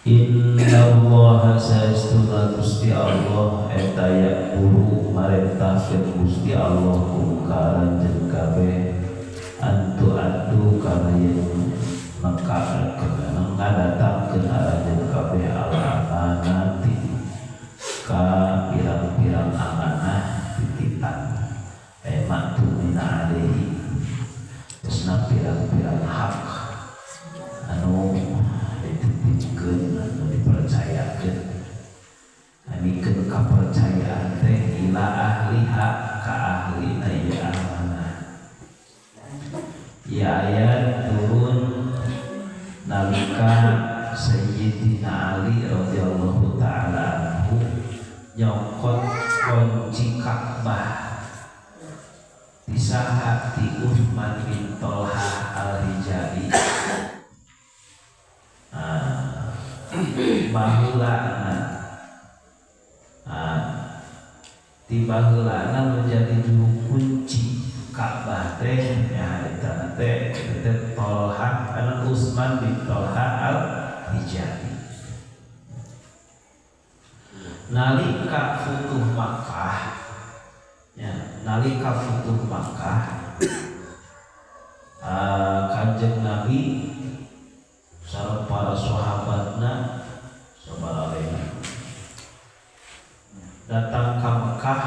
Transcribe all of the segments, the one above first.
Innallaha saestuna Gusti Allah eta yakuru marentahkeun Gusti Allah kumkaran jeung kabeh antu adu kana yen ngadatangkeun arajeun kabeh al-amanati ka pirang-pirang amanah titipan matu mina alaihi terusna pirang-pirang hak anu dititipkeun anu dipercayakeun anikeun kapercayaan teh ila ahliha ka ahlina ieu amanah. Ya ayat turun nalika Sayyidina Ali radhiyallahu ta'ala anhu nyokot kunci Ka'bah disaha di Utsman bin Thalha al-Hijali baheulana di baheulana menjadi juru kunci Ka'bah teh nya eta teh Thalha anu Utsman bin Thalha al-Hijali. Nalika futuh Makkah nalika futuh Makkah Kanjeng Nabi sareng para sahabatna sabaralena datang ke Mekah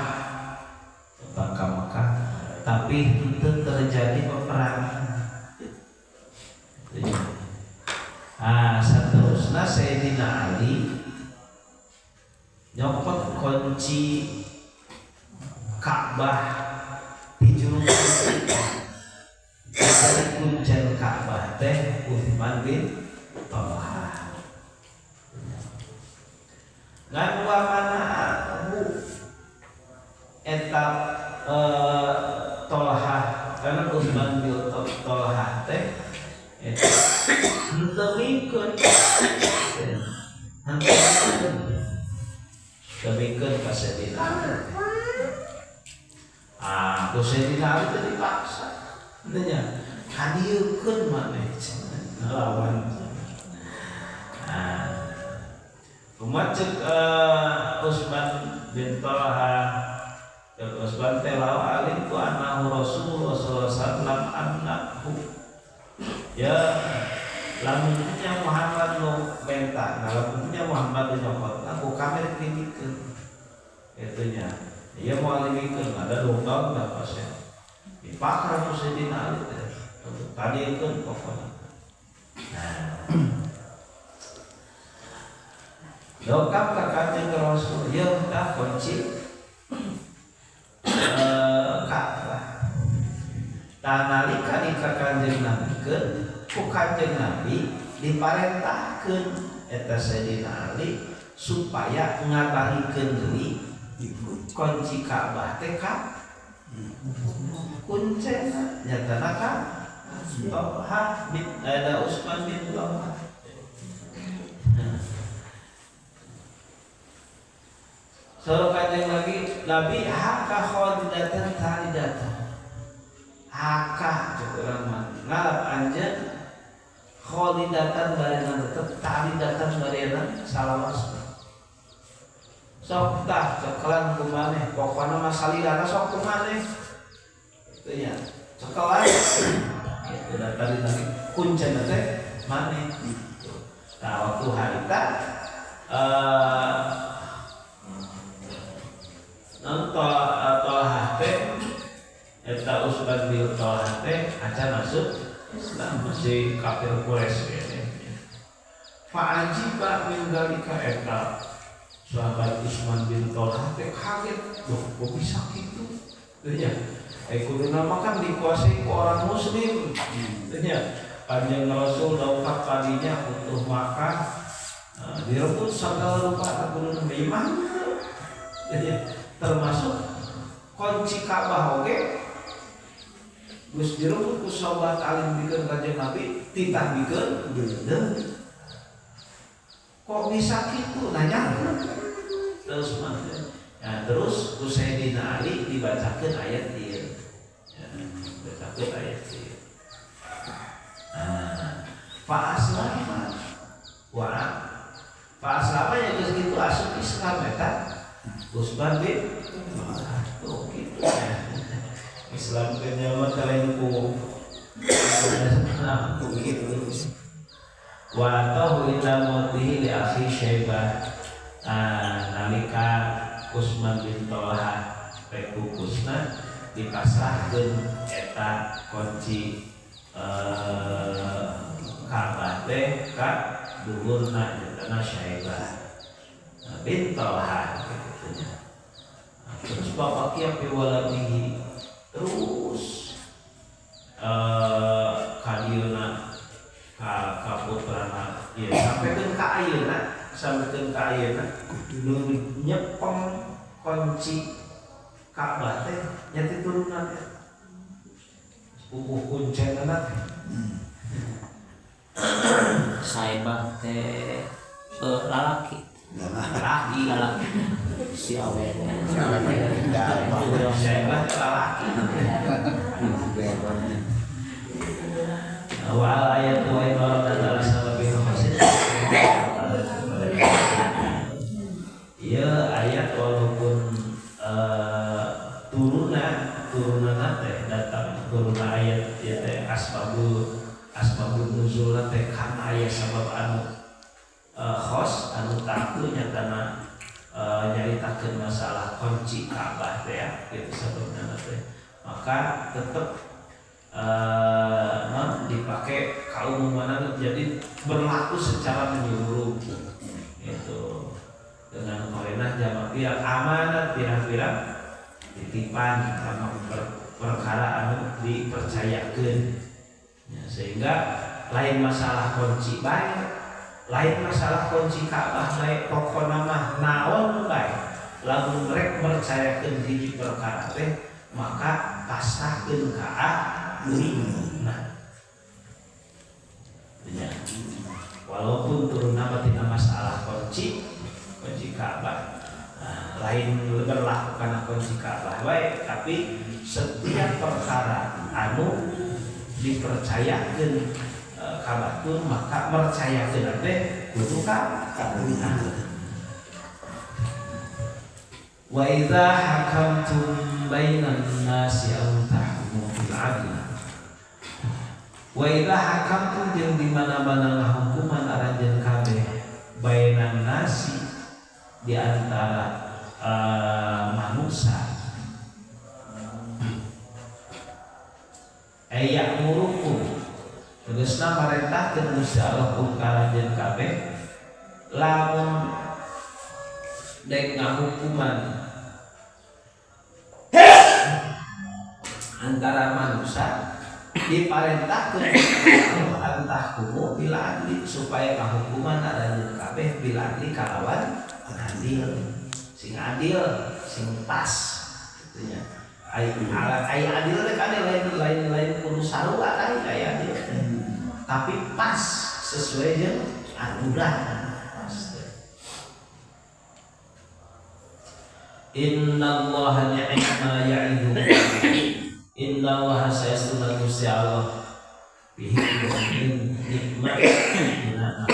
tapi itu terjadi peperangan. Seterusnya Sayyidina Ali nyopot kunci Ka'bah di juru kunci dari kuncen Ka'bah teh Utsman bin Thalha. Ngan mana eta Thalha karena Utsman bin Thalha teh eta henteu demikian Sayyidina Ali. Sayyidina Ali teh dipaksa. Nya hadieukeun maneh lawan. Kumaha ceuk Utsman bin Thalha Utsman teh lawa alim ku anahu Rasulullah sallallahu alaihi wasallam annahu ya lamun punya Muhammad nu bentah, lamun punya Muhammad nu nyokot, aku kamera kritikeun. Itunya. Ieu mau alimikeun ada domba enggak pasien. Dipakar ku Sayyidina Ali teh. Kadiekeun pokona. Dokap ka Kanjeng Rasul, ieu tah kunci Ka'bah. Tah nalika ka Kanjeng Nabi keun ku Kanjeng Nabi diparentahkeun eta Sayyidina Ali supaya ngabarikeun deui kunci Ka'bah teh ka kuncena nyatana ka Thalha bin Utsman bin Thalha. So Kanjeng Nabi haka khalidatan talidatan haka cukuran mah ngalap anjeun khalidatan bareana tetep talidatan bareana salawas sok tah cekelan ku maneh pokona mah salilana sok ku maneh kitu nya cekelan kitu da tadi kuncen teh maneh tah waktu harita Thalha teh eta Utsman bin Thalha teh acan masuk Islam masih kafir Quraisy ya. Fa'ajiba min dzalika eta sahabat Utsman bin Thalha teh kaget, loh kok bisa gitu? Tanya, kuduna mah kan dikuasai ku orang muslim. Tanya, Kanjeng Rasul daukat kadinya untuk Makkah direbut segala rupa kuduna iman. Tanya, termasuk kunci Ka'bah oge geus direbut ku sahabat alim bikeun Kanjeng Nabi titah bikeun deui. Kok bisa kitu nanya terus mah ya terus ku Sayyidina Ali dibacakeun ayat ieu ya dibacakeun ayat ieu fa aslama wa Usman bin tuh gitu ya. Islam kenyaman kalian ku gitu. Wa tahu ila mautihi li akhi Syaibah. Nalika Usman bin Tolha rek kukusna dipasrahkeun eta kunci Ka'bah teh ka dulurna jeung Syaibah bin Tolha gitu nya. Terus bapak kieu pi waladihi terus kadieuna ka putrana ieu sampeukeun ka ayeuna nu nyepeng kunci Ka'bah teh nya ti turunan teh pupuh kuncenna teh Saibah teh lalaki si awet Syaibah teh lalaki wal ayat wa ibarat adalah salabih hasil ya ayat walaupun turunan teh datang turunan ayat ya teh asbabun nuzul teh karena aya sabab anu khos anu taktu nyatana nyaritakeun masalah kunci Ka'bah teh ya gitu sababna teh maka tetep dipakai kaum mana jadi berlaku secara menyeluruh itu dengan korenah jama pirang amanat pirang-pirang titipan sama perkara anu dipercayakeun ya, sehingga lain masalah kunci baik lain masalah kunci Ka'bah baik pokona mah naon baik lamun rek percayakeun hiji perkara teh maka pasrahkeun ka nah ya. Walaupun turun nama tina masalah kunci Ka'bah lain berlaku karena kunci Ka'bah baik tapi setiap perkara anu dipercayakeun ka batur maka mercayakeun teh kudu ka wa idza hakamtum bainan nasi aw tahkumu bil 'adl wa idza hakamtum jeung di mana-mana ngahukuman aranjeun kabeh bainan nasi di antara manusia ayak murukum tegasna marentahkeun Gusti Allah kum karanjeun kabeh lamun dek ngahukuman antara manusia diparentahkeun antah kumu bila adli supaya kahukuman aranjeun kabeh bila adli kalawan adil sing pas gitu nya ai adil teh kan lain kudu sarua kan aya adil tapi pas sesuai jeung aturan pas innallaha ni'ma ya'idukum innallaha sayastuna Gusti Allah bihi nikmat dina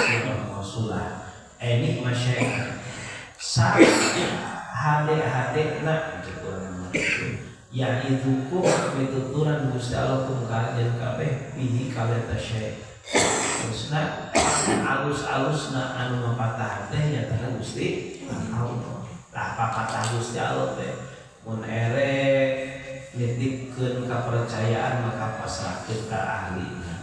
rasulah nikmat syai'an sa hade na ya'idukum pituturan Gusti Allah kum kajen kabeh bihi kaleta syai' terusna alus-alusna anu mapatah teh nyatana Gusti Allah tah papatah Gusti Allah teh mun erek nitipkeun kepercayaan maka pasrahkeun ka ahlina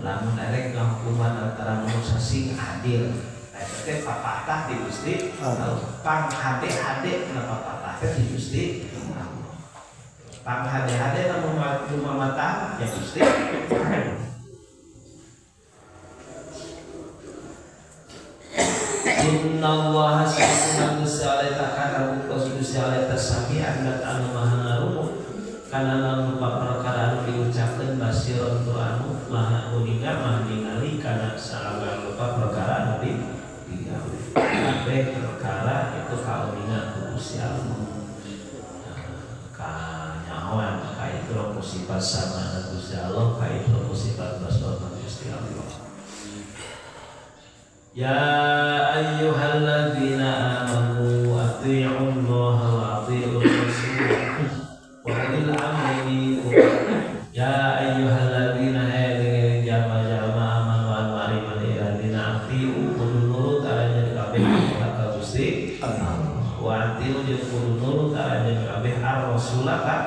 lamun erek ngahukuman antara manusia sing adil eta teh papatah di Gusti pang hade-hade na papatah teh di Gusti pang hade-hade na mamata ya Gusti innallaha sa'alna Gusti Allah takana Gusti Allah tasami andat anu maha ngarungu kana lamun perkara anu diucapkeun basiron tu anu maha uninga maha ningali kana salaga lupa perkara anu digawe kabeh perkara itu kauninga ku Gusti Allah kanyahoan ka itu sifat sama Gusti Allah ka itu sifat basdona Gusti Allah ya ayyuhalladzina amanu athi'ullaha Rasulullah ka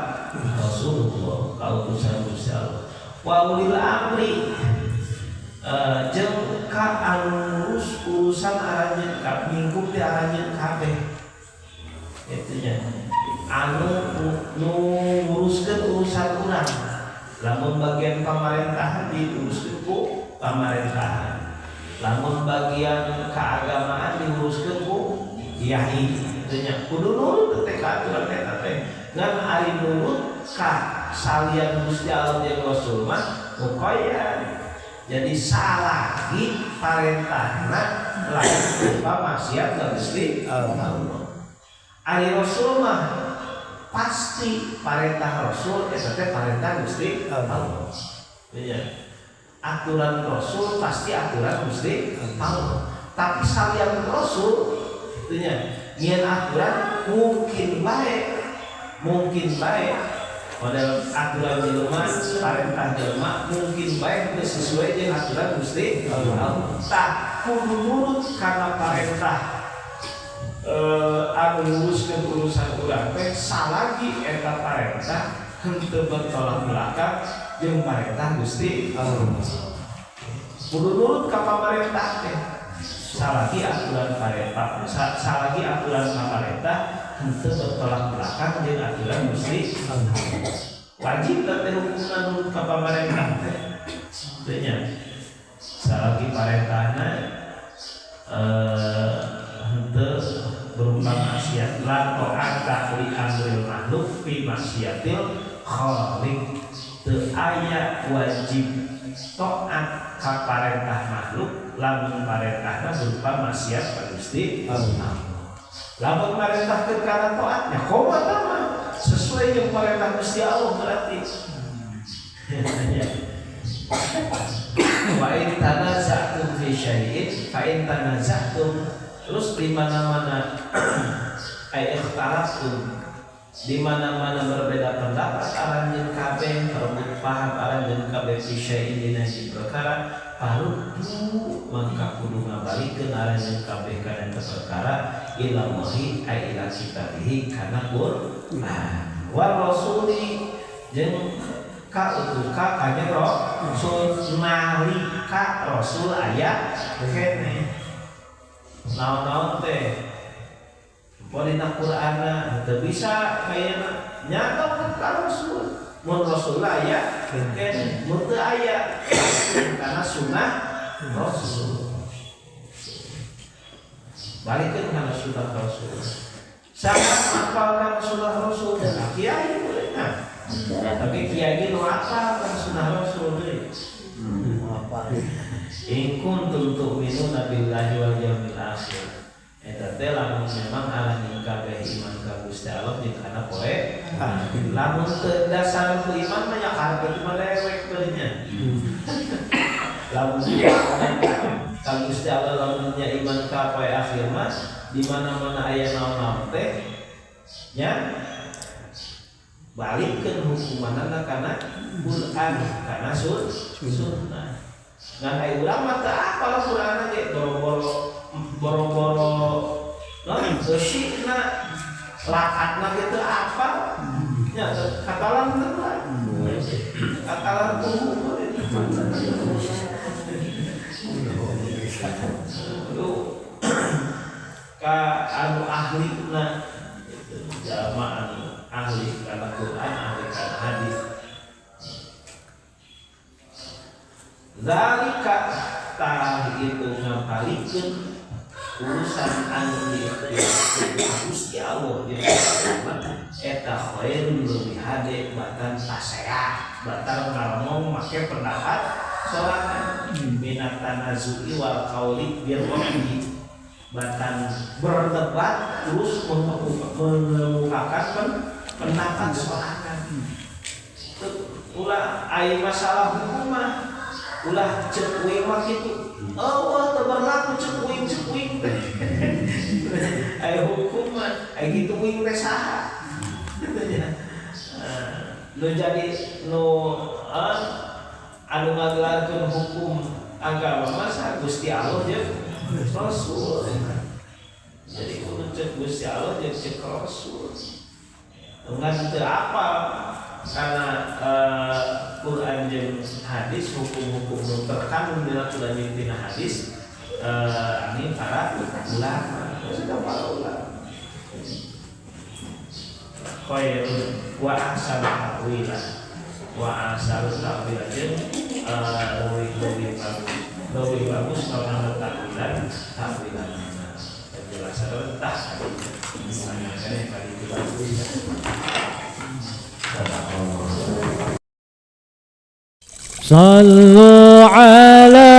Rasulullah ka utusan Gusti Allah. Wa ulil amri jeung ka anu urusan aranjeun ka minggu teh aranjeun kabeh. Itu nya. Anu nu nguruskeun urusan urang. Lamun bagian pamerintahan diuruskeun ku pamerintahan. Lamun bagian keagamaan diuruskeun ku kiai. Itu nya. Kudu nurut teh ka aturan eta teh. Ngan ari nurut ka salian Gusti Allah jeung Rasul mah mukoyan. Jadi salagi parentahna lain berupa maksiat ka Gusti Allah. Ari Rasul mah pasti parentah Rasul eta teh parentah Gusti Allah. Ya. Aturan Rasul pasti aturan Gusti Allah. Tapi salian Rasul itu nya nyian aturan mungkin baik model aturan jelema parentah jelema mungkin baik sesuai dengan aturan Gusti Allah. Tak kudu nurut karena parentah anu nguruskeun urusan urang teh salagi eta parentah henteu bertolak belakang jeung parentah Gusti Allah. Kudu nurut ka pamarentah teh salagi aturan parentah salagi aturan pamarentah henteu bertolak belakang jeung aturan Gusti Allah. Wajib teh hukumna nurut ka pamarentah teh. Teu nya. Salagi parentahna henteu berupa maksiat la ta'ata li amril makhluk fi maksiatil khaliq. Teu aya wajib taat ka parentah makhluk lamun parentahna berupa maksiat ka Gusti Allah. Lamun parentahkeun kana taatnya kumaha mah sesuai jeung parentah Gusti Allah berarti. Wa in tanaza'tum fi syai'in fa in tanaza'tum terus di mana-mana ikhtalaftum di mana-mana berbeda pendapat aranjeun kabeh perebut paham aranjeun kabeh fi syai'in dina perkara paruddu mangka kudu ngabalikeun aranjeun kabeh kana perkara ila Allahi ai ila kitabihi kana Qur'an wa rasuli jeung ka utuh ka kanjeng Rasul nalika Rasul aya kene naon-naon teh podina Qur'ana teu bisa kayana nyata ka Rasul mun Rasul aya kene mun teu aya kana sunnah Rasul balikeun kana sunnah Rasul sangat hafalkan sunnah Rasul dan kiai boleh nah tapi kiai nu hafal kan sunnah Rasul deui apa in kuntum tu'minuna billahi wal yaumil akhir. Eta teh lamun memang arah kabeh iman ka Gusti Allah jeung kana poe. Lamun teu dasar tu iman mah nya karep mah lewek teh nya. Lamun ka Gusti Allah lamun nya iman ka poe akhir mah di mana-mana aya naon-naon teh nya balikeun hukumanana kana Quran kana sunnah. Ngan aya urang mah teu apal Qur'ana ge boro-boro naon seusiuna lakatna ge teu apal nya katalan teu katalan kudu ka anu ahlina jalma anu ahli kana Quran ahli kana hadis. Zalika tah itu ngapalikeun urusan anu diikhtiar Gusti Allah eta khairun leuwih hade batan taseah batan ngomong make pendapat sorangan minat tanazu'i wal qauli bil wahyi batan berdebat terus mengemukakan pendapat sorangan ulah aya masalah hukum mah ulah cek uing mah kitu. Allah teu berlaku cek uing aya hukum mah aya kitu uing teh saha. Nu jadi nu anu ngagelarkeun hukum agama mah Gusti Allah jeung Rasul. Jadi kudu cek Gusti Allah jeung cek Rasul. ngan teu apal karena Quran jeung hadis hukum-hukum nu terkandung dina Quran jeung dina hadis ini para ulama sudah para ulama khairun wa ahsanu ta'wilan wa ahsanu ta'wilan jeung lebih bagus kalau ta'wilan penjelasan rentah misalnya kan yang tadi itu bagus Sallu ala